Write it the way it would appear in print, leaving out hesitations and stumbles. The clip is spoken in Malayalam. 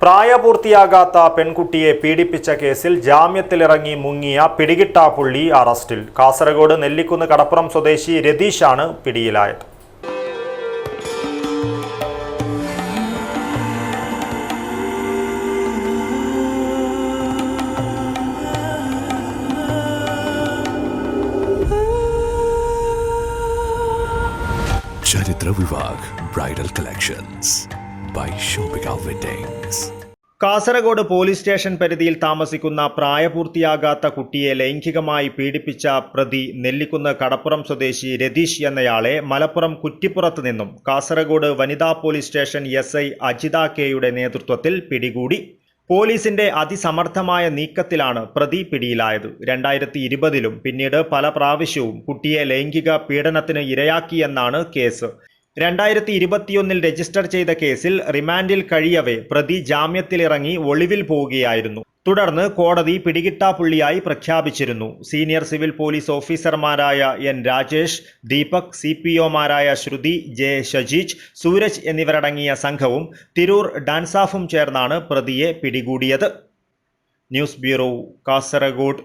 പ്രായപൂർത്തിയാകാത്ത പെൺകുട്ടിയെ പീഡിപ്പിച്ച കേസിൽ ജാമ്യത്തിലിറങ്ങി മുങ്ങിയ പിടികിട്ടാപ്പുള്ളി അറസ്റ്റിൽ. കാസർഗോഡ് നെല്ലിക്കുന്ന് കടപ്പുറം സ്വദേശി രതീഷാണ് പിടിയിലായത്. Charithra Vivah bridal collections by Shopika weddings. Kasaragod police station പരിധിയിൽ താമസിക്കുന്ന പ്രായപൂർത്തിയാകാത്ത കുട്ടിയെ ലൈംഗികമായി പീഡിപ്പിച്ച പ്രതി നെല്ലിക്കുന്ന് കടപ്പുറം സ്വദേശി രതീഷ് എന്നയാളെ മലപ്പുറം കുറ്റിപ്പുറത്ത് നിന്നും കാസർഗോഡ് വനിതാ പോലീസ് സ്റ്റേഷൻ SI അജിത കെയുടെ നേതൃത്വത്തിൽ പിടികൂടി. പോലീസിന്റെ അതിസമർത്ഥമായ നീക്കത്തിലാണ് പ്രതി പിടിയിലായത്. 2020 പിന്നീട് പല പ്രാവശ്യവും കുട്ടിയെ ലൈംഗിക പീഡനത്തിന് ഇരയാക്കിയെന്നാണ് കേസ്. 2021 രജിസ്റ്റർ ചെയ്ത കേസിൽ റിമാൻഡിൽ കഴിയവേ പ്രതി ജാമ്യത്തിലിറങ്ങി ഒളിവിൽ പോവുകയായിരുന്നു. തുടർന്ന് കോടതി പിടികിട്ടാപ്പുള്ളിയായി പ്രഖ്യാപിച്ചിരുന്നു. സീനിയർ സിവിൽ പോലീസ് ഓഫീസർമാരായ N രാജേഷ്, ദീപക്, CPOമാരായ ശ്രുതി, J ഷജീജ്, സൂരജ് എന്നിവരടങ്ങിയ സംഘവും തിരൂർ ഡാൻസാഫും ചേർന്നാണ് പ്രതിയെ പിടികൂടിയത്. News bureau, Kasaragod.